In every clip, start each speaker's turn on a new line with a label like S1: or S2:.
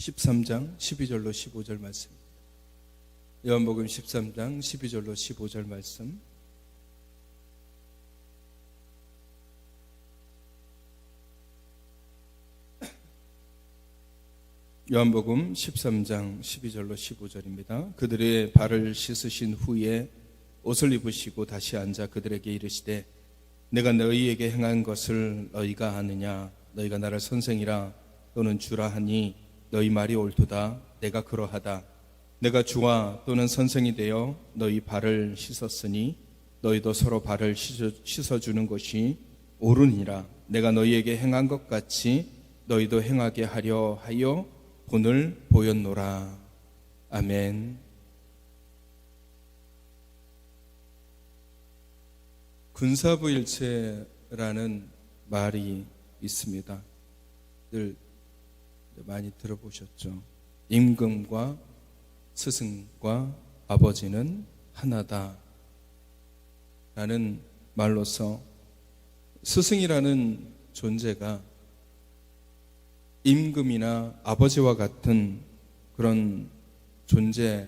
S1: 13장 12절로 15절 말씀. 요한복음 13장 12절로 15절 말씀. 요한복음 13장 12절로 15절입니다. 그들의 발을 씻으신 후에 옷을 입으시고 다시 앉아 그들에게 이르시되 내가 너희에게 행한 것을 너희가 아느냐? 너희가 나를 선생이라 또는 주라 하니 너희 말이 옳도다. 내가 그러하다. 내가 주와 또는 선생이 되어 너희 발을 씻었으니 너희도 서로 발을 씻어주는 것이 옳으니라. 내가 너희에게 행한 것 같이 너희도 행하게 하려 하여 본을 보였노라. 아멘. 군사부일체라는 말이 있습니다. 늘 많이 들어보셨죠? 임금과 스승과 아버지는 하나다 라는 말로서 스승이라는 존재가 임금이나 아버지와 같은 그런 존재,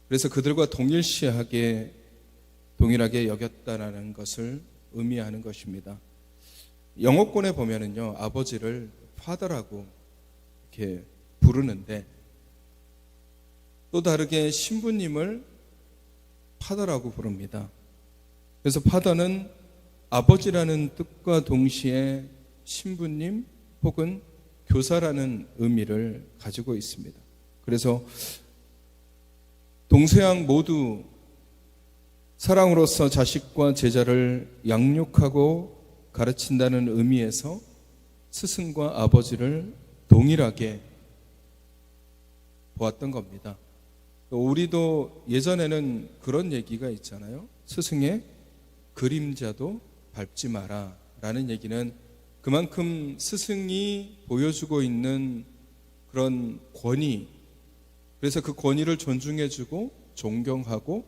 S1: 그래서 그들과 동일하게 여겼다라는 것을 의미하는 것입니다. 영어권에 보면은요, 아버지를 father라고 이렇게 부르는데 또 다르게 신부님을 father라고 부릅니다. 그래서 father는 아버지라는 뜻과 동시에 신부님 혹은 교사라는 의미를 가지고 있습니다. 그래서 동서양 모두 사랑으로서 자식과 제자를 양육하고 가르친다는 의미에서 스승과 아버지를 동일하게 보았던 겁니다. 우리도 예전에는 그런 얘기가 있잖아요. 스승의 그림자도 밟지 마라 라는 얘기는 그만큼 스승이 보여주고 있는 그런 권위, 그래서 그 권위를 존중해주고 존경하고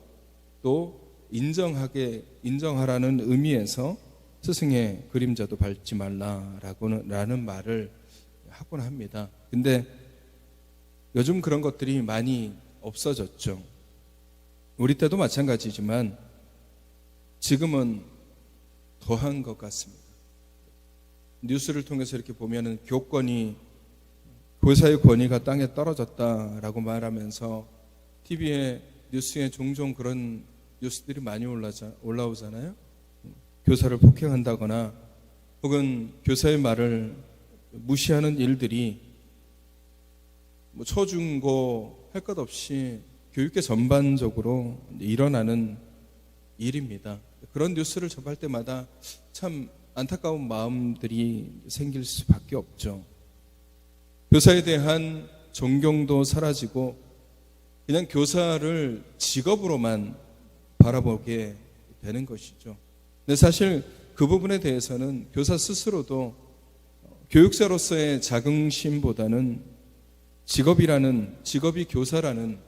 S1: 또 인정하라는 의미에서 스승의 그림자도 밟지 말라라는 말을 하곤 합니다. 근데 요즘 그런 것들이 많이 없어졌죠. 우리 때도 마찬가지지만 지금은 더한 것 같습니다. 뉴스를 통해서 이렇게 보면은 교사의 권위가 땅에 떨어졌다라고 말하면서 TV에 뉴스에 종종 그런 뉴스들이 많이 올라오잖아요. 교사를 폭행한다거나 혹은 교사의 말을 무시하는 일들이 초중고 할 것 없이 교육계 전반적으로 일어나는 일입니다. 그런 뉴스를 접할 때마다 참 안타까운 마음들이 생길 수밖에 없죠. 교사에 대한 존경도 사라지고 그냥 교사를 직업으로만 바라보게 되는 것이죠. 근데 사실 그 부분에 대해서는 교사 스스로도 교육자로서의 자긍심보다는 직업이 교사라는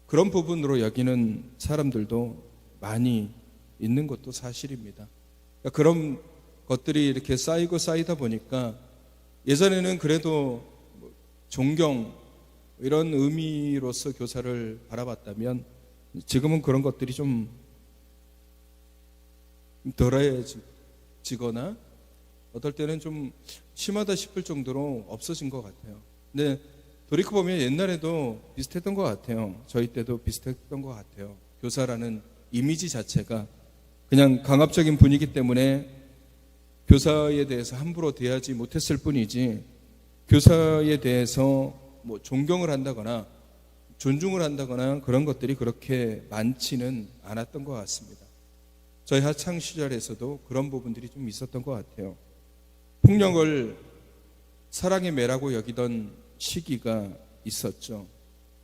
S1: 그런 부분으로 여기는 사람들도 많이 있는 것도 사실입니다. 그러니까 그런 것들이 이렇게 쌓이다 보니까 예전에는 그래도 존경 이런 의미로서 교사를 바라봤다면 지금은 그런 것들이 좀 덜해지거나 어떨 때는 좀 심하다 싶을 정도로 없어진 것 같아요. 근데 돌이켜보면 옛날에도 비슷했던 것 같아요. 저희 때도 비슷했던 것 같아요. 교사라는 이미지 자체가 그냥 강압적인 분위기 때문에 교사에 대해서 함부로 대하지 못했을 뿐이지 교사에 대해서 존경을 한다거나 존중을 한다거나 그런 것들이 그렇게 많지는 않았던 것 같습니다. 저희 학창 시절에서도 그런 부분들이 좀 있었던 것 같아요. 폭력을 사랑의 매라고 여기던 시기가 있었죠.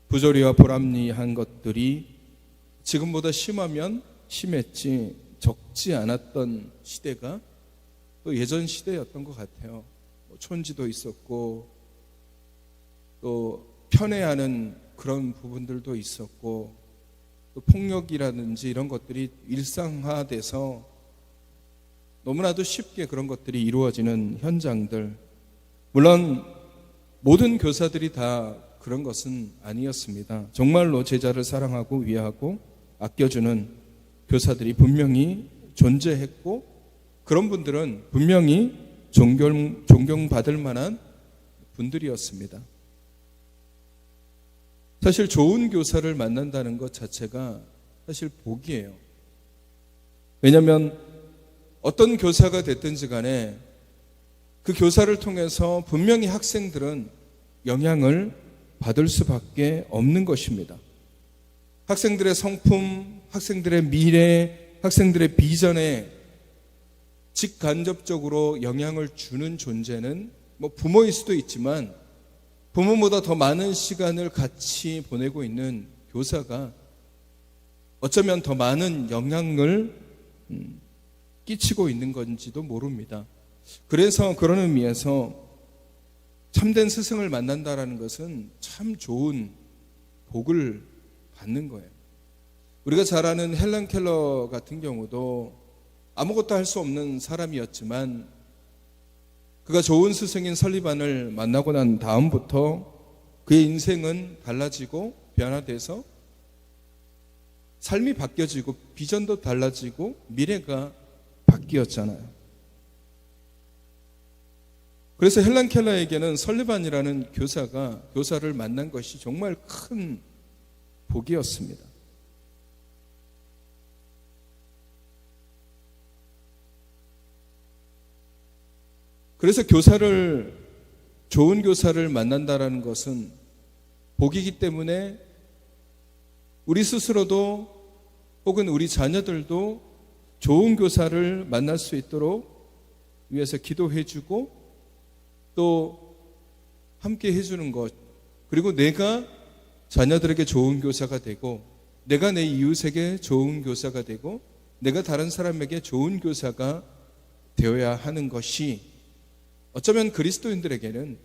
S1: 부조리와 불합리한 것들이 지금보다 심하면 심했지 적지 않았던 시대가 또 예전 시대였던 것 같아요. 촌지도 있었고 또 편애하는 그런 부분들도 있었고 또 폭력이라든지 이런 것들이 일상화돼서 너무나도 쉽게 그런 것들이 이루어지는 현장들, 물론 모든 교사들이 다 그런 것은 아니었습니다. 정말로 제자를 사랑하고 위하고 아껴주는 교사들이 분명히 존재했고, 그런 분들은 분명히 존경받을 만한 분들이었습니다. 사실 좋은 교사를 만난다는 것 자체가 사실 복이에요. 왜냐하면 어떤 교사가 됐든지 간에 그 교사를 통해서 분명히 학생들은 영향을 받을 수밖에 없는 것입니다. 학생들의 성품, 학생들의 미래, 학생들의 비전에 직간접적으로 영향을 주는 존재는 부모일 수도 있지만, 부모보다 더 많은 시간을 같이 보내고 있는 교사가 어쩌면 더 많은 영향을 끼치고 있는 건지도 모릅니다. 그래서 그런 의미에서 참된 스승을 만난다라는 것은 참 좋은 복을 받는 거예요. 우리가 잘 아는 헬런 켈러 같은 경우도 아무것도 할 수 없는 사람이었지만, 그가 좋은 스승인 설리반을 만나고 난 다음부터 그의 인생은 달라지고 변화돼서 삶이 바뀌어지고 비전도 달라지고 미래가 바뀌었잖아요. 그래서 헬런 켈러에게는 설리반이라는 교사를 만난 것이 정말 큰 복이었습니다. 그래서 좋은 교사를 만난다라는 것은 복이기 때문에 우리 스스로도 혹은 우리 자녀들도 좋은 교사를 만날 수 있도록 위해서 기도해주고 또 함께 해주는 것, 그리고 내가 자녀들에게 좋은 교사가 되고, 내가 내 이웃에게 좋은 교사가 되고, 내가 다른 사람에게 좋은 교사가 되어야 하는 것이 어쩌면 그리스도인들에게는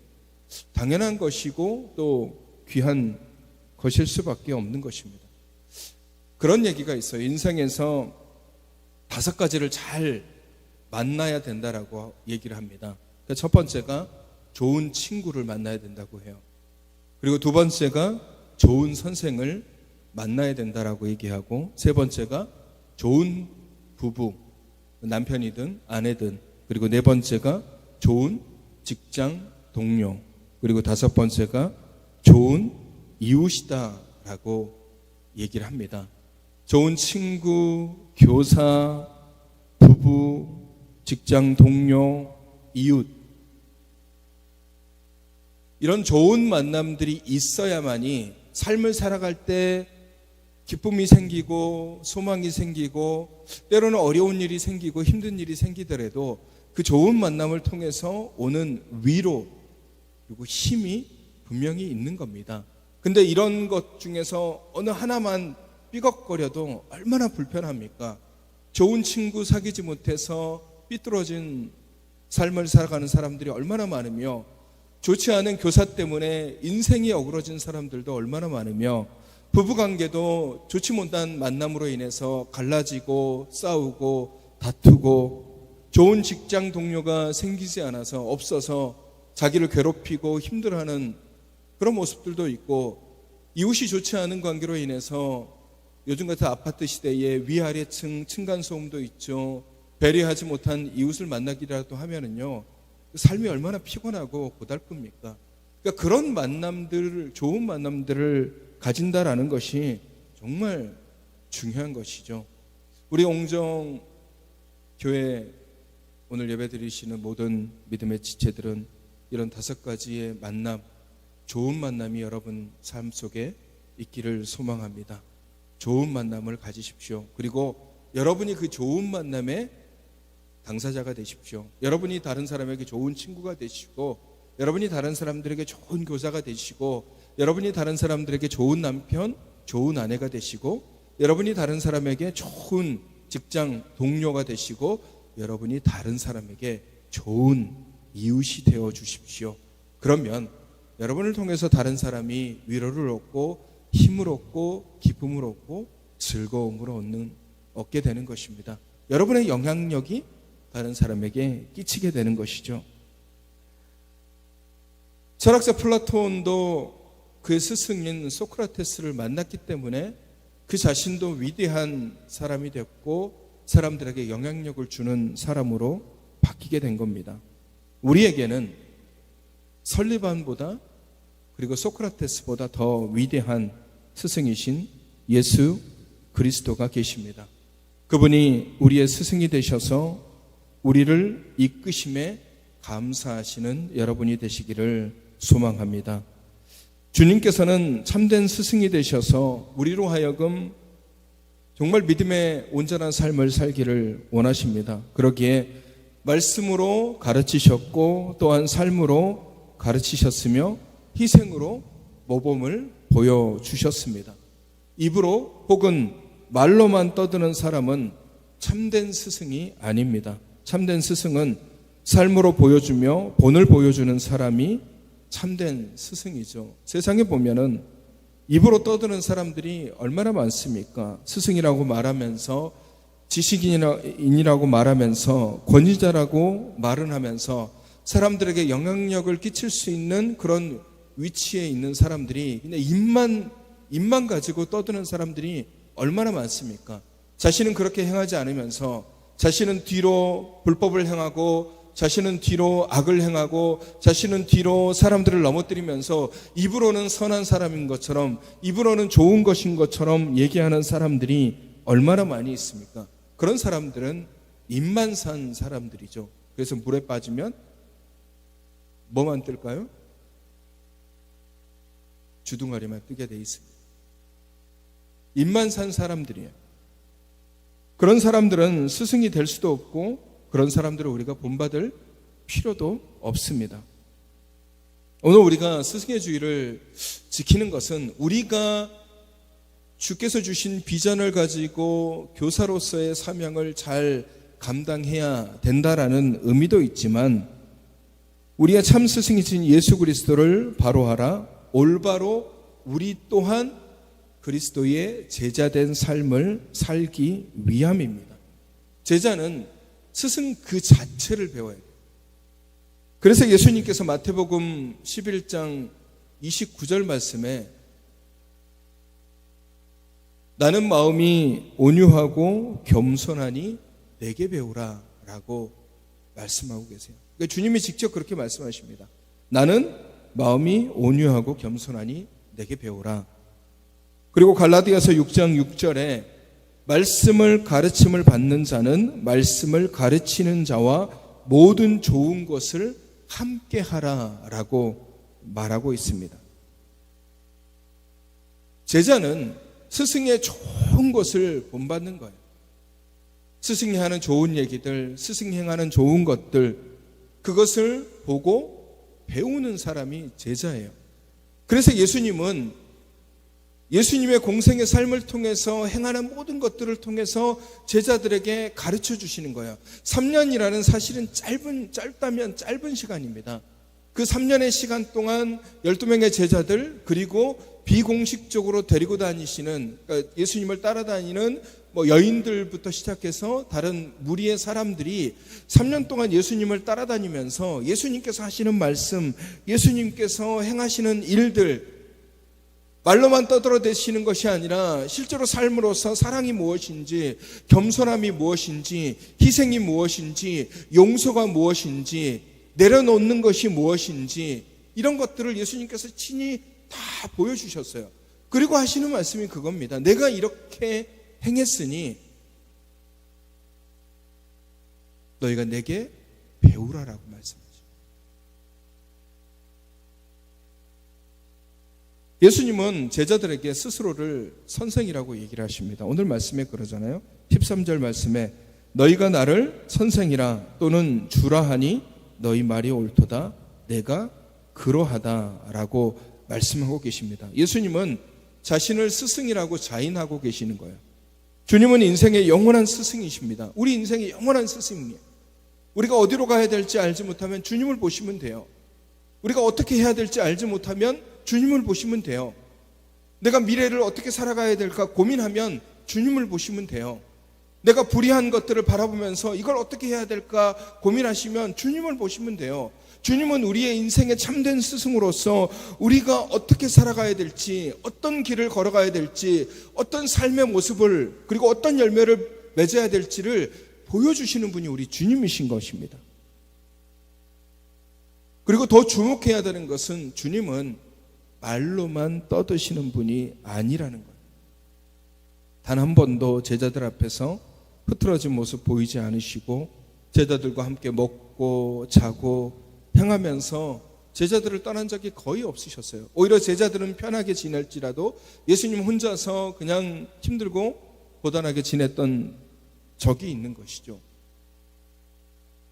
S1: 당연한 것이고 또 귀한 것일 수밖에 없는 것입니다. 그런 얘기가 있어요. 인생에서 5가지를 잘 만나야 된다라고 얘기를 합니다. 첫 번째가 좋은 친구를 만나야 된다고 해요. 그리고 두 번째가 좋은 선생을 만나야 된다라고 얘기하고, 세 번째가 좋은 부부, 남편이든 아내든, 그리고 네 번째가 좋은 직장 동료, 그리고 5번째가 좋은 이웃이다라고 얘기를 합니다. 좋은 친구, 교사, 부부, 직장 동료, 이웃, 이런 좋은 만남들이 있어야만이 삶을 살아갈 때 기쁨이 생기고 소망이 생기고, 때로는 어려운 일이 생기고 힘든 일이 생기더라도 그 좋은 만남을 통해서 오는 위로 그리고 힘이 분명히 있는 겁니다. 근데 이런 것 중에서 어느 하나만 삐걱거려도 얼마나 불편합니까? 좋은 친구 사귀지 못해서 삐뚤어진 삶을 살아가는 사람들이 얼마나 많으며, 좋지 않은 교사 때문에 인생이 어그러진 사람들도 얼마나 많으며, 부부관계도 좋지 못한 만남으로 인해서 갈라지고 싸우고 다투고, 좋은 직장 동료가 생기지 않아서 없어서 자기를 괴롭히고 힘들어하는 그런 모습들도 있고, 이웃이 좋지 않은 관계로 인해서 요즘 같은 아파트 시대에 위아래층 층간소음도 있죠. 배려하지 못한 이웃을 만나기라도 하면은요, 삶이 얼마나 피곤하고 고달픕니까? 그러니까 그런 만남들, 좋은 만남들을 가진다라는 것이 정말 중요한 것이죠. 우리 옹정 교회 오늘 예배 드리시는 모든 믿음의 지체들은 이런 5가지의 만남, 좋은 만남이 여러분 삶 속에 있기를 소망합니다. 좋은 만남을 가지십시오. 그리고 여러분이 그 좋은 만남의 당사자가 되십시오. 여러분이 다른 사람에게 좋은 친구가 되시고, 여러분이 다른 사람들에게 좋은 교사가 되시고, 여러분이 다른 사람들에게 좋은 남편, 좋은 아내가 되시고, 여러분이 다른 사람에게 좋은 직장 동료가 되시고, 여러분이 다른 사람에게 좋은 이웃이 되어 주십시오. 그러면 여러분을 통해서 다른 사람이 위로를 얻고 힘을 얻고 기쁨을 얻고 즐거움을 얻게 되는 것입니다. 여러분의 영향력이 다른 사람에게 끼치게 되는 것이죠. 철학자 플라톤도 그의 스승인 소크라테스를 만났기 때문에 그 자신도 위대한 사람이 됐고 사람들에게 영향력을 주는 사람으로 바뀌게 된 겁니다. 우리에게는 설리반보다 그리고 소크라테스보다 더 위대한 스승이신 예수 그리스도가 계십니다. 그분이 우리의 스승이 되셔서 우리를 이끄심에 감사하시는 여러분이 되시기를 소망합니다. 주님께서는 참된 스승이 되셔서 우리로 하여금 정말 믿음의 온전한 삶을 살기를 원하십니다. 그러기에 말씀으로 가르치셨고 또한 삶으로 가르치셨으며 희생으로 모범을 보여주셨습니다. 입으로 혹은 말로만 떠드는 사람은 참된 스승이 아닙니다. 참된 스승은 삶으로 보여주며 본을 보여주는 사람이 참된 스승이죠. 세상에 보면은 입으로 떠드는 사람들이 얼마나 많습니까? 스승이라고 말하면서 지식인이라고 말하면서 권위자라고 말은 하면서 사람들에게 영향력을 끼칠 수 있는 그런 위치에 있는 사람들이 그냥 입만 가지고 떠드는 사람들이 얼마나 많습니까? 자신은 그렇게 행하지 않으면서 자신은 뒤로 불법을 행하고 자신은 뒤로 악을 행하고 자신은 뒤로 사람들을 넘어뜨리면서 입으로는 선한 사람인 것처럼 입으로는 좋은 것인 것처럼 얘기하는 사람들이 얼마나 많이 있습니까? 그런 사람들은 입만 산 사람들이죠. 그래서 물에 빠지면 뭐만 뜰까요? 주둥아리만 뜨게 돼 있습니다. 입만 산 사람들이에요. 그런 사람들은 스승이 될 수도 없고 그런 사람들을 우리가 본받을 필요도 없습니다. 오늘 우리가 스승의 주의를 지키는 것은 우리가 주께서 주신 비전을 가지고 교사로서의 사명을 잘 감당해야 된다라는 의미도 있지만 우리가 참 스승이신 예수 그리스도를 바로하라 올바로 우리 또한 그리스도의 제자된 삶을 살기 위함입니다. 제자는 스승 그 자체를 배워야 돼요. 그래서 예수님께서 마태복음 11장 29절 말씀에 나는 마음이 온유하고 겸손하니 내게 배우라 라고 말씀하고 계세요. 그러니까 주님이 직접 그렇게 말씀하십니다. 나는 마음이 온유하고 겸손하니 내게 배우라. 그리고 갈라디아서 6장 6절에 말씀을 가르침을 받는 자는 말씀을 가르치는 자와 모든 좋은 것을 함께 하라라고 말하고 있습니다. 제자는 스승의 좋은 것을 본받는 거예요. 스승이 하는 좋은 얘기들, 스승이 행하는 좋은 것들, 그것을 보고 배우는 사람이 제자예요. 그래서 예수님은 예수님의 공생의 삶을 통해서 행하는 모든 것들을 통해서 제자들에게 가르쳐 주시는 거예요. 3년이라는 사실은 짧다면 짧은 시간입니다. 그 3년의 시간 동안 12명의 제자들 그리고 비공식적으로 데리고 다니시는 그러니까 예수님을 따라다니는 여인들부터 시작해서 다른 무리의 사람들이 3년 동안 예수님을 따라다니면서 예수님께서 하시는 말씀, 예수님께서 행하시는 일들 말로만 떠들어대시는 것이 아니라 실제로 삶으로서 사랑이 무엇인지, 겸손함이 무엇인지, 희생이 무엇인지, 용서가 무엇인지, 내려놓는 것이 무엇인지 이런 것들을 예수님께서 친히 다 보여주셨어요. 그리고 하시는 말씀이 그겁니다. 내가 이렇게 행했으니 너희가 내게 배우라라고 말씀하죠. 예수님은 제자들에게 스스로를 선생이라고 얘기를 하십니다. 오늘 말씀에 그러잖아요. 13절 말씀에 너희가 나를 선생이라 또는 주라 하니 너희 말이 옳도다 내가 그러하다라고 말씀하고 계십니다. 예수님은 자신을 스승이라고 자인하고 계시는 거예요. 주님은 인생의 영원한 스승이십니다. 우리 인생의 영원한 스승이에요. 우리가 어디로 가야 될지 알지 못하면 주님을 보시면 돼요. 우리가 어떻게 해야 될지 알지 못하면 주님을 보시면 돼요. 내가 미래를 어떻게 살아가야 될까 고민하면 주님을 보시면 돼요. 내가 불의한 것들을 바라보면서 이걸 어떻게 해야 될까 고민하시면 주님을 보시면 돼요. 주님은 우리의 인생의 참된 스승으로서 우리가 어떻게 살아가야 될지, 어떤 길을 걸어가야 될지, 어떤 삶의 모습을, 그리고 어떤 열매를 맺어야 될지를 보여주시는 분이 우리 주님이신 것입니다. 그리고 더 주목해야 되는 것은 주님은 말로만 떠드시는 분이 아니라는 거예요. 단 한 번도 제자들 앞에서 흐트러진 모습 보이지 않으시고 제자들과 함께 먹고 자고 행하면서 제자들을 떠난 적이 거의 없으셨어요. 오히려 제자들은 편하게 지낼지라도 예수님 혼자서 그냥 힘들고 고단하게 지냈던 적이 있는 것이죠.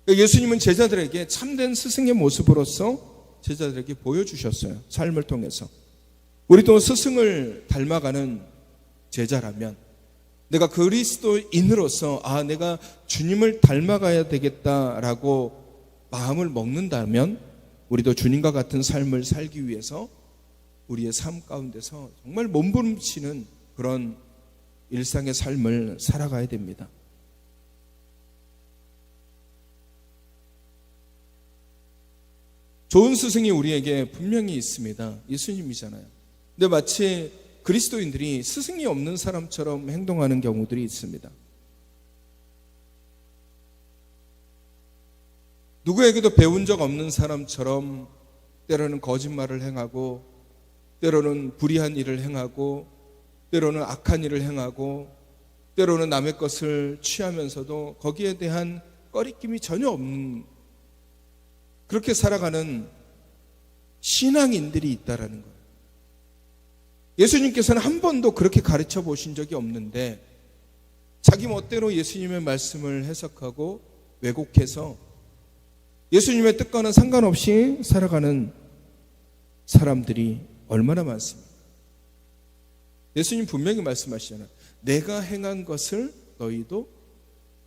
S1: 예수님은 제자들에게 참된 스승의 모습으로서 제자들에게 보여주셨어요. 삶을 통해서. 우리도 스승을 닮아가는 제자라면, 내가 그리스도인으로서 내가 주님을 닮아가야 되겠다라고 마음을 먹는다면 우리도 주님과 같은 삶을 살기 위해서 우리의 삶 가운데서 정말 몸부림치는 그런 일상의 삶을 살아가야 됩니다. 좋은 스승이 우리에게 분명히 있습니다. 예수님이잖아요. 근데 마치 그리스도인들이 스승이 없는 사람처럼 행동하는 경우들이 있습니다. 누구에게도 배운 적 없는 사람처럼 때로는 거짓말을 행하고, 때로는 불의한 일을 행하고, 때로는 악한 일을 행하고, 때로는 남의 것을 취하면서도 거기에 대한 꺼리낌이 전혀 없는, 그렇게 살아가는 신앙인들이 있다라는 거예요. 예수님께서는 한 번도 그렇게 가르쳐 보신 적이 없는데 자기 멋대로 예수님의 말씀을 해석하고 왜곡해서 예수님의 뜻과는 상관없이 살아가는 사람들이 얼마나 많습니까? 예수님 분명히 말씀하시잖아요. 내가 행한 것을 너희도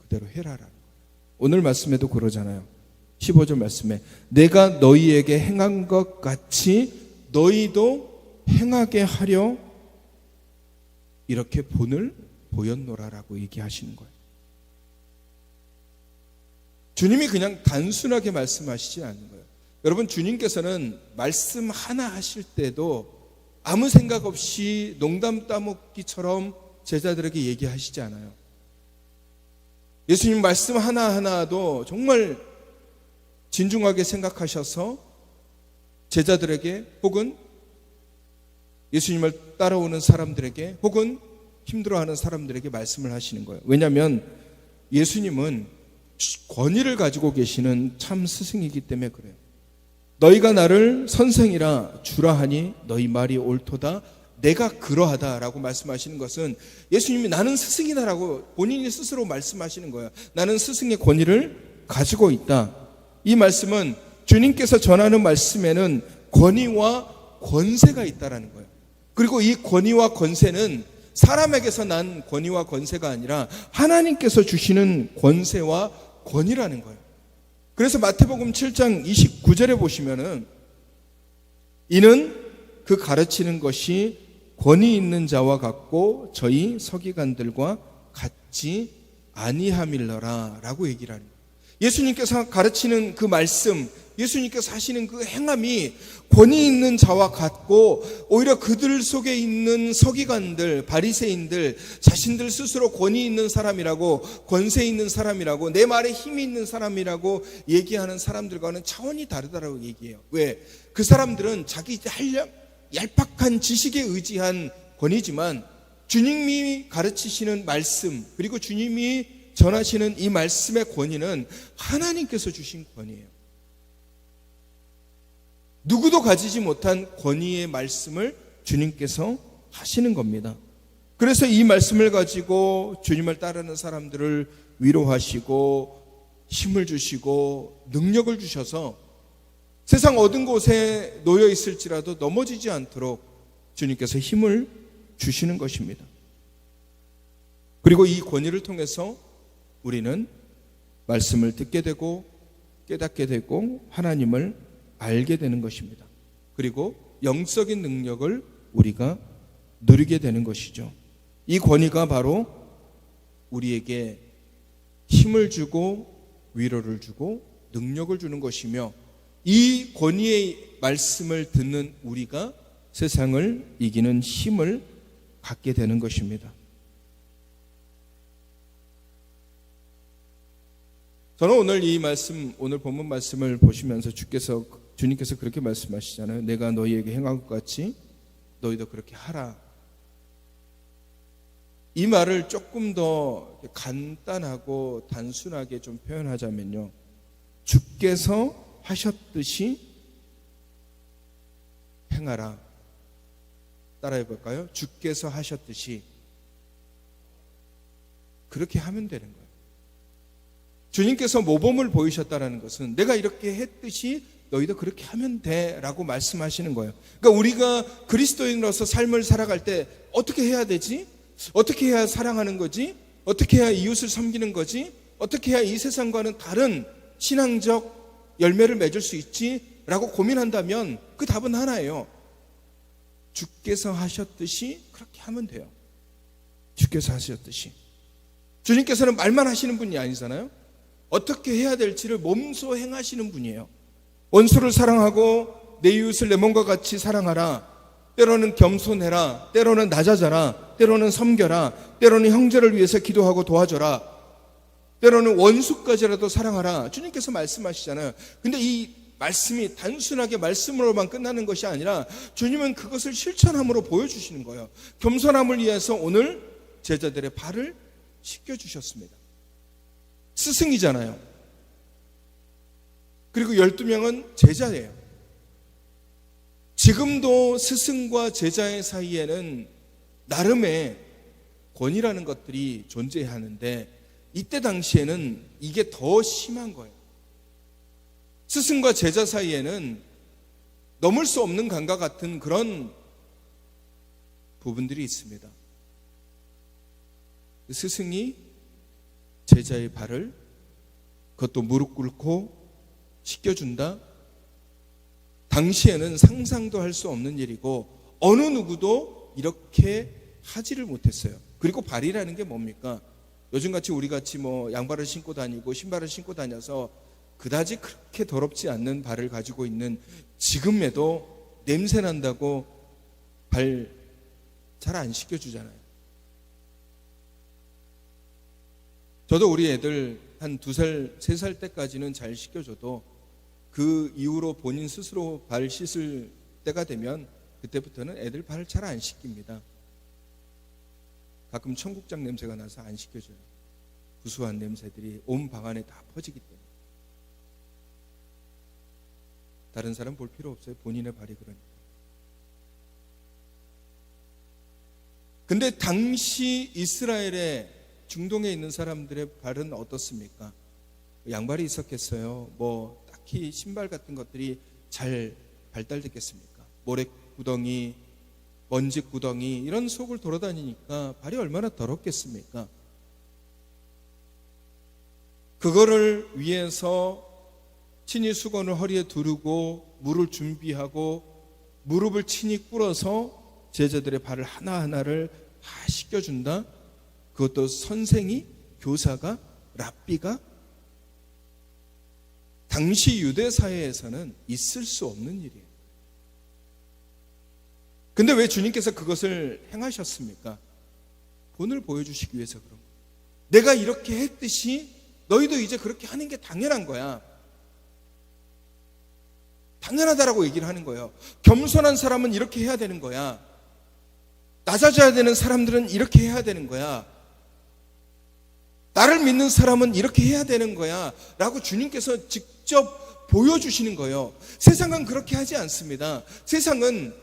S1: 그대로 해라라는 거예요. 오늘 말씀에도 그러잖아요. 15절 말씀에 내가 너희에게 행한 것 같이 너희도 행하게 하려 이렇게 본을 보였노라라고 얘기하시는 거예요. 주님이 그냥 단순하게 말씀하시지 않는 거예요. 여러분, 주님께서는 말씀 하나 하실 때도 아무 생각 없이 농담 따먹기처럼 제자들에게 얘기하시지 않아요. 예수님 말씀 하나하나도 정말 진중하게 생각하셔서 제자들에게 혹은 예수님을 따라오는 사람들에게 혹은 힘들어하는 사람들에게 말씀을 하시는 거예요. 왜냐하면 예수님은 권위를 가지고 계시는 참 스승이기 때문에 그래요. 너희가 나를 선생이라 주라 하니 너희 말이 옳도다. 내가 그러하다라고 말씀하시는 것은 예수님이 나는 스승이다라고 본인이 스스로 말씀하시는 거예요. 나는 스승의 권위를 가지고 있다. 이 말씀은 주님께서 전하는 말씀에는 권위와 권세가 있다라는 거예요. 그리고 이 권위와 권세는 사람에게서 난 권위와 권세가 아니라 하나님께서 주시는 권세와 권위라는 거예요. 그래서 마태복음 7장 29절에 보시면은 이는 그 가르치는 것이 권위 있는 자와 같고 저희 서기관들과 같지 아니함일러라 라고 얘기를 하는 거예요. 예수님께서 가르치는 그 말씀, 예수님께서 하시는 그 행함이 권위 있는 자와 같고 오히려 그들 속에 있는 서기관들, 바리새인들, 자신들 스스로 권위 있는 사람이라고, 권세 있는 사람이라고, 내 말에 힘이 있는 사람이라고 얘기하는 사람들과는 차원이 다르다라고 얘기해요. 왜? 그 사람들은 자기 얄팍한 지식에 의지한 권위지만 주님이 가르치시는 말씀, 그리고 주님이 전하시는 이 말씀의 권위는 하나님께서 주신 권위예요. 누구도 가지지 못한 권위의 말씀을 주님께서 하시는 겁니다. 그래서 이 말씀을 가지고 주님을 따르는 사람들을 위로하시고 힘을 주시고 능력을 주셔서 세상 어떤 곳에 놓여 있을지라도 넘어지지 않도록 주님께서 힘을 주시는 것입니다. 그리고 이 권위를 통해서 우리는 말씀을 듣게 되고 깨닫게 되고 하나님을 알게 되는 것입니다. 그리고 영적인 능력을 우리가 누리게 되는 것이죠. 이 권위가 바로 우리에게 힘을 주고 위로를 주고 능력을 주는 것이며, 이 권위의 말씀을 듣는 우리가 세상을 이기는 힘을 갖게 되는 것입니다. 저는 오늘 이 말씀, 오늘 본문 말씀을 보시면서 주님께서 그렇게 말씀하시잖아요. 내가 너희에게 행한 것 같이 너희도 그렇게 하라. 이 말을 조금 더 간단하고 단순하게 좀 표현하자면요, 주께서 하셨듯이 행하라. 따라해 볼까요? 주께서 하셨듯이 그렇게 하면 되는 거예요. 주님께서 모범을 보이셨다는 것은 내가 이렇게 했듯이 너희도 그렇게 하면 돼 라고 말씀하시는 거예요. 그러니까 우리가 그리스도인으로서 삶을 살아갈 때 어떻게 해야 되지? 어떻게 해야 사랑하는 거지? 어떻게 해야 이웃을 섬기는 거지? 어떻게 해야 이 세상과는 다른 신앙적 열매를 맺을 수 있지? 라고 고민한다면 그 답은 하나예요. 주께서 하셨듯이 그렇게 하면 돼요. 주께서 하셨듯이. 주님께서는 말만 하시는 분이 아니잖아요. 어떻게 해야 될지를 몸소 행하시는 분이에요. 원수를 사랑하고 내 이웃을 내 몸과 같이 사랑하라. 때로는 겸손해라. 때로는 낮아져라. 때로는 섬겨라. 때로는 형제를 위해서 기도하고 도와줘라. 때로는 원수까지라도 사랑하라. 주님께서 말씀하시잖아요. 근데 이 말씀이 단순하게 말씀으로만 끝나는 것이 아니라 주님은 그것을 실천함으로 보여주시는 거예요. 겸손함을 위해서 오늘 제자들의 발을 씻겨주셨습니다. 스승이잖아요. 그리고 12명은 제자예요. 지금도 스승과 제자의 사이에는 나름의 권위라는 것들이 존재하는데 이때 당시에는 이게 더 심한 거예요. 스승과 제자 사이에는 넘을 수 없는 강과 같은 그런 부분들이 있습니다. 스승이 제자의 발을, 그것도 무릎 꿇고 씻겨준다? 당시에는 상상도 할 수 없는 일이고 어느 누구도 이렇게 하지를 못했어요. 그리고 발이라는 게 뭡니까? 요즘같이 우리같이 뭐 양발을 신고 다니고 신발을 신고 다녀서 그다지 그렇게 더럽지 않는 발을 가지고 있는 지금에도 냄새 난다고 발 잘 안 씻겨주잖아요. 저도 우리 애들 한 2살, 3살 때까지는 잘 씻겨줘도 그 이후로 본인 스스로 발 씻을 때가 되면 그때부터는 애들 발을 잘 안 씻깁니다. 가끔 청국장 냄새가 나서 안 씻겨줘요. 구수한 냄새들이 온 방 안에 다 퍼지기 때문에. 다른 사람 볼 필요 없어요. 본인의 발이 그러니까. 근데 당시 이스라엘의 중동에 있는 사람들의 발은 어떻습니까? 양발이 있었겠어요? 뭐 딱히 신발 같은 것들이 잘 발달됐겠습니까? 모래구덩이, 먼지구덩이 이런 속을 돌아다니니까 발이 얼마나 더럽겠습니까? 그거를 위해서 친히 수건을 허리에 두르고 물을 준비하고 무릎을 친히 꿇어서 제자들의 발을 하나하나를 다 씻겨준다? 그것도 선생이, 교사가, 랍비가? 당시 유대 사회에서는 있을 수 없는 일이에요. 근데 왜 주님께서 그것을 행하셨습니까? 본을 보여주시기 위해서 그런 거예요. 내가 이렇게 했듯이 너희도 이제 그렇게 하는 게 당연한 거야. 당연하다라고 얘기를 하는 거예요. 겸손한 사람은 이렇게 해야 되는 거야. 낮아져야 되는 사람들은 이렇게 해야 되는 거야. 나를 믿는 사람은 이렇게 해야 되는 거야 라고 주님께서 직접 보여주시는 거예요. 세상은 그렇게 하지 않습니다. 세상은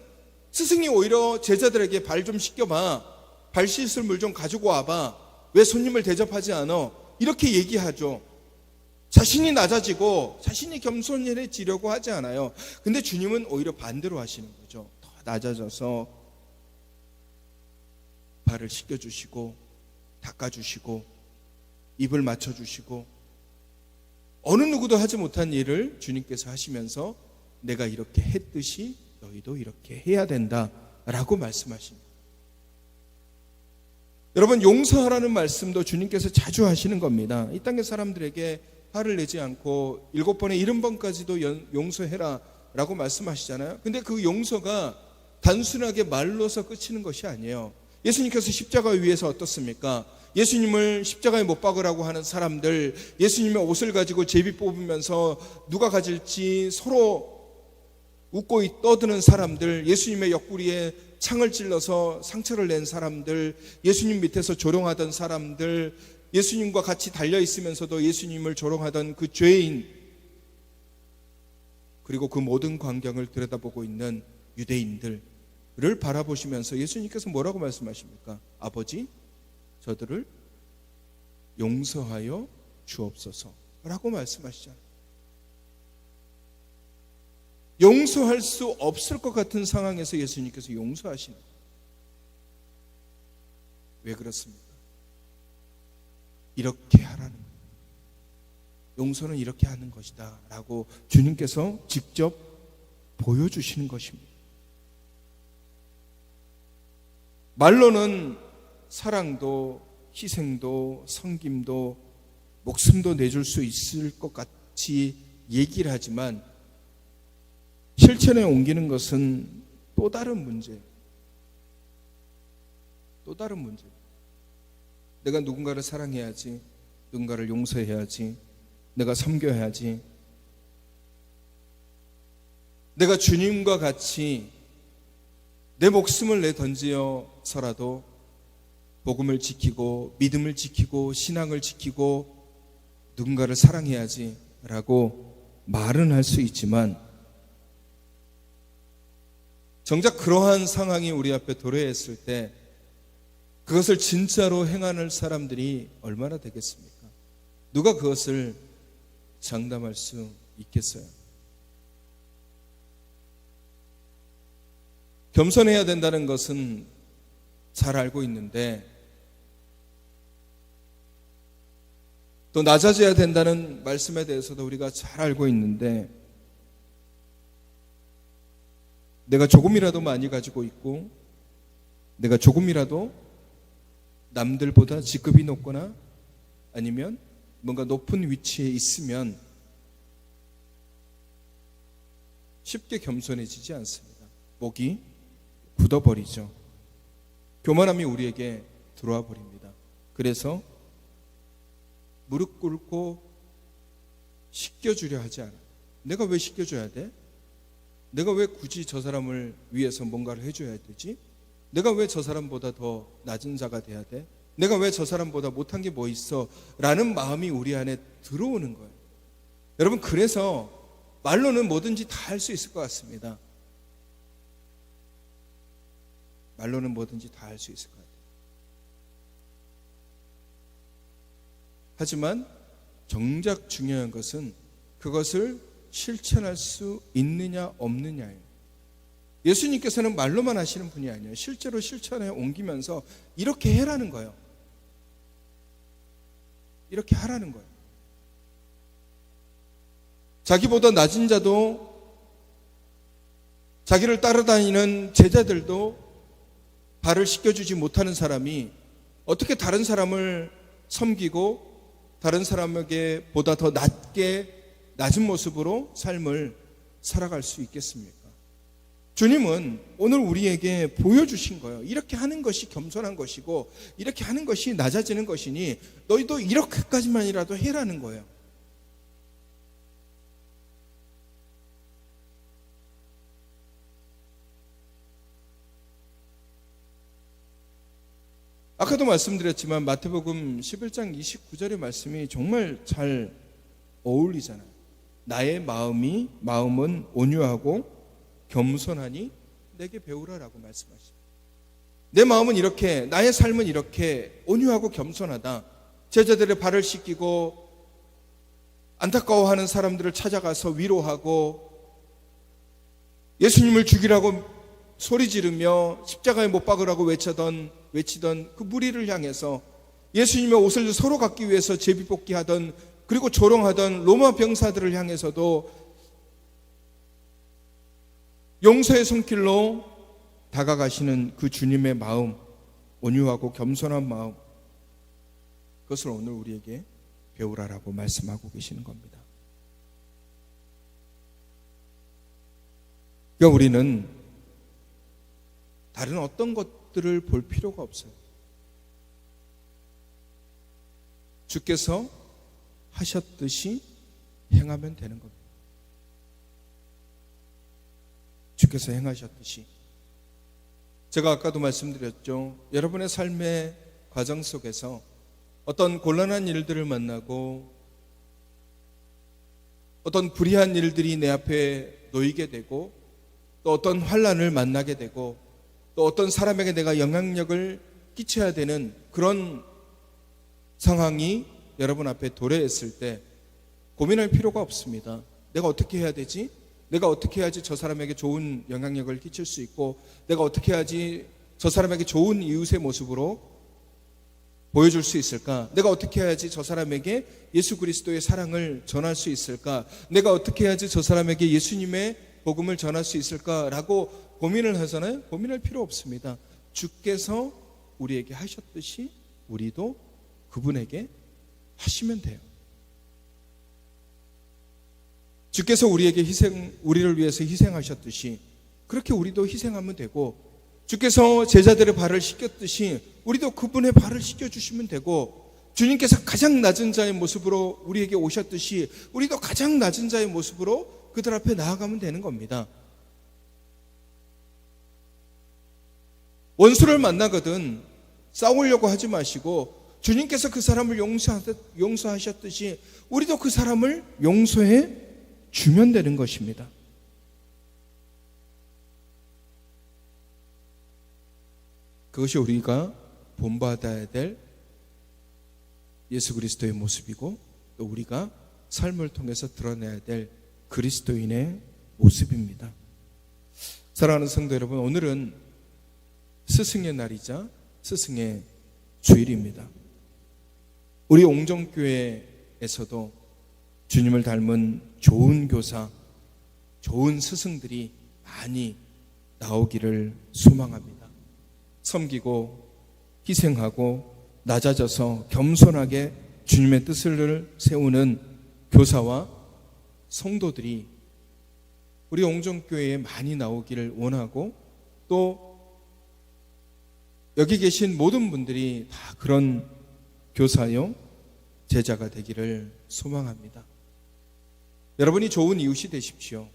S1: 스승이 오히려 제자들에게 발 좀 씻겨봐, 발 씻을 물 좀 가지고 와봐, 왜 손님을 대접하지 않아, 이렇게 얘기하죠. 자신이 낮아지고 자신이 겸손해지려고 하지 않아요. 근데 주님은 오히려 반대로 하시는 거죠. 더 낮아져서 발을 씻겨주시고 닦아주시고 입을 맞춰주시고 어느 누구도 하지 못한 일을 주님께서 하시면서 내가 이렇게 했듯이 너희도 이렇게 해야 된다라고 말씀하십니다. 여러분, 용서하라는 말씀도 주님께서 자주 하시는 겁니다. 이 땅의 사람들에게 화를 내지 않고 7번에 70번까지도 용서해라 라고 말씀하시잖아요. 근데 그 용서가 단순하게 말로서 끝이는 것이 아니에요. 예수님께서 십자가 위에서 어떻습니까? 예수님을 십자가에 못 박으라고 하는 사람들, 예수님의 옷을 가지고 제비 뽑으면서 누가 가질지 서로 웃고 떠드는 사람들, 예수님의 옆구리에 창을 찔러서 상처를 낸 사람들, 예수님 밑에서 조롱하던 사람들, 예수님과 같이 달려있으면서도 예수님을 조롱하던 그 죄인, 그리고 그 모든 광경을 들여다보고 있는 유대인들을 바라보시면서 예수님께서 뭐라고 말씀하십니까? 아버지, 저들을 용서하여 주옵소서 라고 말씀하시잖아요. 용서할 수 없을 것 같은 상황에서 예수님께서 용서하시는 거예요. 왜 그렇습니까? 이렇게 하라는 거예요. 용서는 이렇게 하는 것이다 라고 주님께서 직접 보여주시는 것입니다. 말로는 사랑도 희생도 섬김도 목숨도 내줄 수 있을 것 같이 얘기를 하지만 실천에 옮기는 것은 또 다른 문제예요. 또 다른 문제예요. 내가 누군가를 사랑해야지, 누군가를 용서해야지, 내가 섬겨야지, 내가 주님과 같이 내 목숨을 내던지어서라도 복음을 지키고 믿음을 지키고 신앙을 지키고 누군가를 사랑해야지 라고 말은 할 수 있지만 정작 그러한 상황이 우리 앞에 도래했을 때 그것을 진짜로 행하는 사람들이 얼마나 되겠습니까? 누가 그것을 장담할 수 있겠어요? 겸손해야 된다는 것은 잘 알고 있는데 또 낮아져야 된다는 말씀에 대해서도 우리가 잘 알고 있는데 내가 조금이라도 많이 가지고 있고 내가 조금이라도 남들보다 직급이 높거나 아니면 뭔가 높은 위치에 있으면 쉽게 겸손해지지 않습니다. 목이 굳어버리죠. 교만함이 우리에게 들어와 버립니다. 그래서 무릎 꿇고 씻겨주려 하지 않아요. 내가 왜 씻겨줘야 돼? 내가 왜 굳이 저 사람을 위해서 뭔가를 해줘야 되지? 내가 왜 저 사람보다 더 낮은 자가 돼야 돼? 내가 왜 저 사람보다 못한 게 뭐 있어? 라는 마음이 우리 안에 들어오는 거예요. 여러분, 그래서 말로는 뭐든지 다 할 수 있을 것 같습니다. 말로는 뭐든지 다 할 수 있을 것 같아요. 하지만 정작 중요한 것은 그것을 실천할 수 있느냐 없느냐예요. 예수님께서는 말로만 하시는 분이 아니에요. 실제로 실천에 옮기면서 이렇게 해라는 거예요. 이렇게 하라는 거예요. 자기보다 낮은 자도 자기를 따라다니는 제자들도 발을 씻겨주지 못하는 사람이 어떻게 다른 사람을 섬기고 다른 사람에게 보다 더 낮은 모습으로 삶을 살아갈 수 있겠습니까? 주님은 오늘 우리에게 보여주신 거예요. 이렇게 하는 것이 겸손한 것이고 이렇게 하는 것이 낮아지는 것이니 너희도 이렇게까지만이라도 해라는 거예요. 아까도 말씀드렸지만 마태복음 11장 29절의 말씀이 정말 잘 어울리잖아요. 나의 마음은 온유하고 겸손하니 내게 배우라라고 말씀하십니다. 내 마음은 이렇게, 나의 삶은 이렇게 온유하고 겸손하다. 제자들의 발을 씻기고 안타까워하는 사람들을 찾아가서 위로하고 예수님을 죽이라고 소리 지르며 십자가에 못 박으라고 외치던 그 무리를 향해서 예수님의 옷을 서로 갖기 위해서 제비뽑기 하던, 그리고 조롱하던 로마 병사들을 향해서도 용서의 손길로 다가가시는 그 주님의 마음, 온유하고 겸손한 마음, 그것을 오늘 우리에게 배우라라고 말씀하고 계시는 겁니다. 그러니까 우리는 다른 어떤 것들을 볼 필요가 없어요. 주께서 하셨듯이 행하면 되는 겁니다. 주께서 행하셨듯이. 제가 아까도 말씀드렸죠. 여러분의 삶의 과정 속에서 어떤 곤란한 일들을 만나고 어떤 불의한 일들이 내 앞에 놓이게 되고 또 어떤 환난을 만나게 되고 또 어떤 사람에게 내가 영향력을 끼쳐야 되는 그런 상황이 여러분 앞에 도래했을 때 고민할 필요가 없습니다. 내가 어떻게 해야 되지? 내가 어떻게 해야지 저 사람에게 좋은 영향력을 끼칠 수 있고 내가 어떻게 해야지 저 사람에게 좋은 이웃의 모습으로 보여줄 수 있을까? 내가 어떻게 해야지 저 사람에게 예수 그리스도의 사랑을 전할 수 있을까? 내가 어떻게 해야지 저 사람에게 예수님의 복음을 전할 수 있을까라고 고민을 하잖아요. 고민할 필요 없습니다. 주께서 우리에게 하셨듯이 우리도 그분에게 하시면 돼요. 주께서 우리를 위해서 희생하셨듯이 그렇게 우리도 희생하면 되고, 주께서 제자들의 발을 씻겼듯이 우리도 그분의 발을 씻겨주시면 되고, 주님께서 가장 낮은 자의 모습으로 우리에게 오셨듯이 우리도 가장 낮은 자의 모습으로 그들 앞에 나아가면 되는 겁니다. 원수를 만나거든 싸우려고 하지 마시고 주님께서 그 사람을 용서하셨듯이 우리도 그 사람을 용서해 주면 되는 것입니다. 그것이 우리가 본받아야 될 예수 그리스도의 모습이고 또 우리가 삶을 통해서 드러내야 될 그리스도인의 모습입니다. 사랑하는 성도 여러분, 오늘은 스승의 날이자 스승의 주일입니다. 우리 옹정교회에서도 주님을 닮은 좋은 교사, 좋은 스승들이 많이 나오기를 소망합니다. 섬기고 희생하고 낮아져서 겸손하게 주님의 뜻을 세우는 교사와 성도들이 우리 옹정교회에 많이 나오기를 원하고 또 여기 계신 모든 분들이 다 그런 교사요 제자가 되기를 소망합니다. 여러분이 좋은 이웃이 되십시오.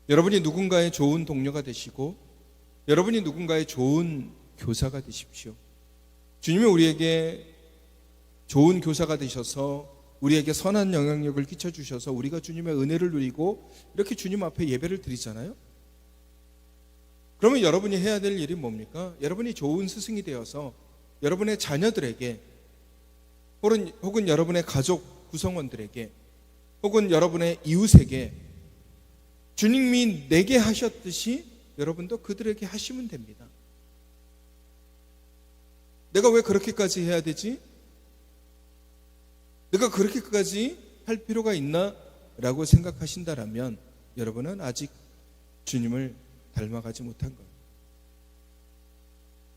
S1: 여러분이 누군가의 좋은 동료가 되시고 여러분이 누군가의 좋은 교사가 되십시오. 주님이 우리에게 좋은 교사가 되셔서 우리에게 선한 영향력을 끼쳐주셔서 우리가 주님의 은혜를 누리고 이렇게 주님 앞에 예배를 드리잖아요. 그러면 여러분이 해야 될 일이 뭡니까? 여러분이 좋은 스승이 되어서 여러분의 자녀들에게 혹은 여러분의 가족 구성원들에게 혹은 여러분의 이웃에게 주님이 내게 하셨듯이 여러분도 그들에게 하시면 됩니다. 내가 왜 그렇게까지 해야 되지? 내가 그렇게까지 할 필요가 있나? 라고 생각하신다면 여러분은 아직 주님을 닮아가지 못한 거예요.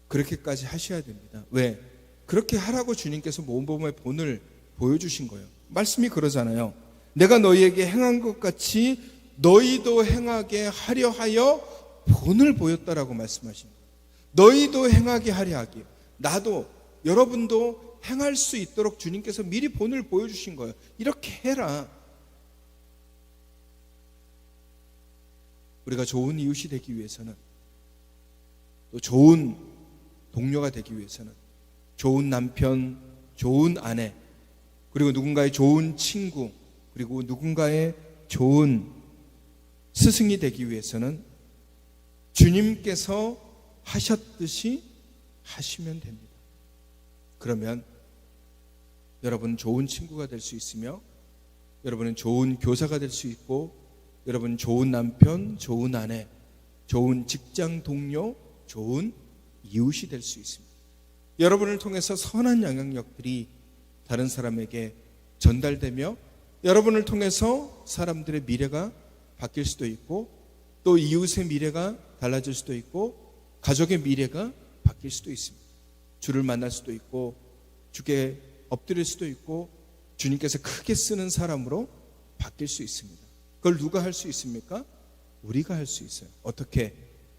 S1: 그렇게까지 하셔야 됩니다. 왜? 그렇게 하라고 주님께서 모범의 본을 보여주신 거예요. 말씀이 그러잖아요. 내가 너희에게 행한 것 같이 너희도 행하게 하려 하여 본을 보였다라고 말씀하신 거예요. 너희도 행하게 하려 하기. 나도 여러분도 행할 수 있도록 주님께서 미리 본을 보여주신 거예요. 이렇게 해라. 우리가 좋은 이웃이 되기 위해서는 또 좋은 동료가 되기 위해서는 좋은 남편, 좋은 아내, 그리고 누군가의 좋은 친구, 그리고 누군가의 좋은 스승이 되기 위해서는 주님께서 하셨듯이 하시면 됩니다. 그러면 여러분 좋은 친구가 될 수 있으며 여러분은 좋은 교사가 될 수 있고 여러분 좋은 남편, 좋은 아내, 좋은 직장 동료, 좋은 이웃이 될 수 있습니다. 여러분을 통해서 선한 영향력들이 다른 사람에게 전달되며 여러분을 통해서 사람들의 미래가 바뀔 수도 있고 또 이웃의 미래가 달라질 수도 있고 가족의 미래가 바뀔 수도 있습니다. 주를 만날 수도 있고 주께 엎드릴 수도 있고 주님께서 크게 쓰는 사람으로 바뀔 수 있습니다. 그걸 누가 할 수 있습니까? 우리가 할 수 있어요. 어떻게?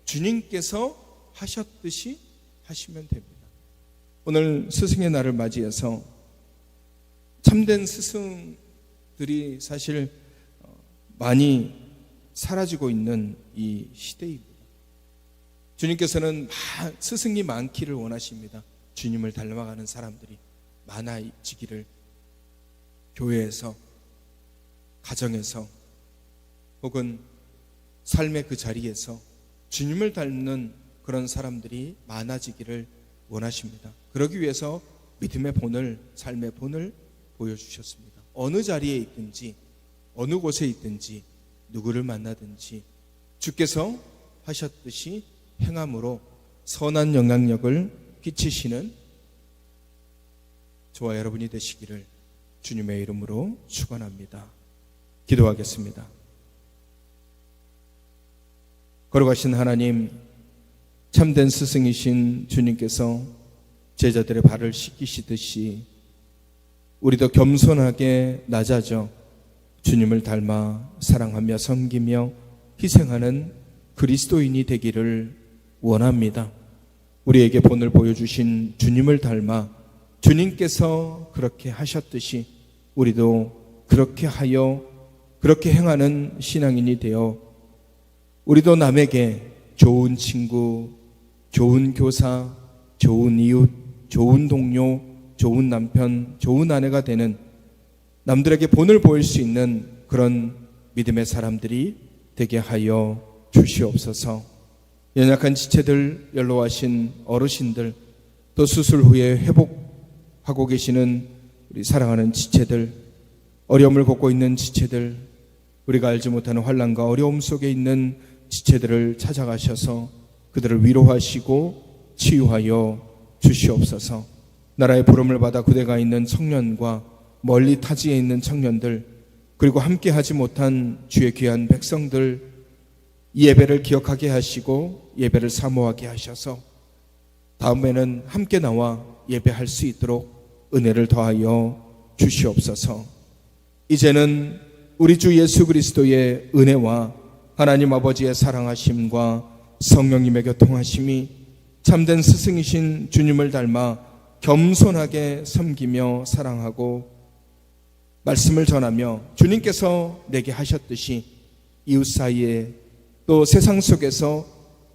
S1: 주님께서 하셨듯이 하시면 됩니다. 오늘 스승의 날을 맞이해서 참된 스승들이 사실 많이 사라지고 있는 이 시대입니다. 주님께서는 스승이 많기를 원하십니다. 주님을 닮아가는 사람들이 많아지기를, 교회에서, 가정에서, 혹은 삶의 그 자리에서 주님을 닮는 그런 사람들이 많아지기를 원하십니다. 그러기 위해서 믿음의 본을, 삶의 본을 보여주셨습니다. 어느 자리에 있든지, 어느 곳에 있든지, 누구를 만나든지 주께서 하셨듯이 행함으로 선한 영향력을 끼치시는 저와 여러분이 되시기를 주님의 이름으로 축원합니다. 기도하겠습니다. 걸어가신 하나님, 참된 스승이신 주님께서 제자들의 발을 씻기시듯이 우리도 겸손하게 낮아져 주님을 닮아 사랑하며 섬기며 희생하는 그리스도인이 되기를 원합니다. 우리에게 본을 보여주신 주님을 닮아 주님께서 그렇게 하셨듯이 우리도 그렇게 하여 그렇게 행하는 신앙인이 되어 우리도 남에게 좋은 친구, 좋은 교사, 좋은 이웃, 좋은 동료, 좋은 남편, 좋은 아내가 되는, 남들에게 본을 보일 수 있는 그런 믿음의 사람들이 되게 하여 주시옵소서. 연약한 지체들, 연로하신 어르신들, 또 수술 후에 회복하고 계시는 우리 사랑하는 지체들, 어려움을 겪고 있는 지체들, 우리가 알지 못하는 환난과 어려움 속에 있는 지체들을 찾아가셔서 그들을 위로하시고 치유하여 주시옵소서. 나라의 부름을 받아 구대가 있는 청년과 멀리 타지에 있는 청년들, 그리고 함께 하지 못한 주의 귀한 백성들, 이 예배를 기억하게 하시고 예배를 사모하게 하셔서 다음에는 함께 나와 예배할 수 있도록 은혜를 더하여 주시옵소서. 이제는 우리 주 예수 그리스도의 은혜와 하나님 아버지의 사랑하심과 성령님의 교통하심이 참된 스승이신 주님을 닮아 겸손하게 섬기며 사랑하고 말씀을 전하며 주님께서 내게 하셨듯이 이웃 사이에 또 세상 속에서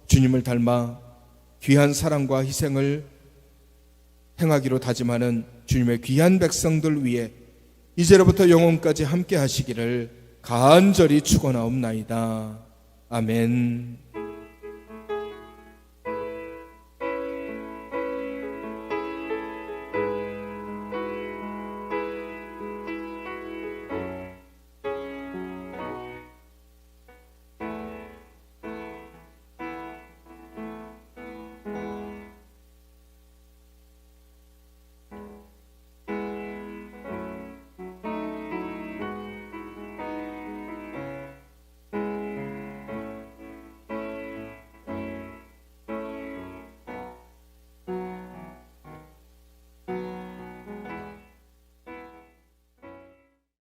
S1: 주님을 닮아 귀한 사랑과 희생을 행하기로 다짐하는 주님의 귀한 백성들 위해 이제로부터 영원까지 함께 하시기를 간절히 축원하옵나이다. 아멘.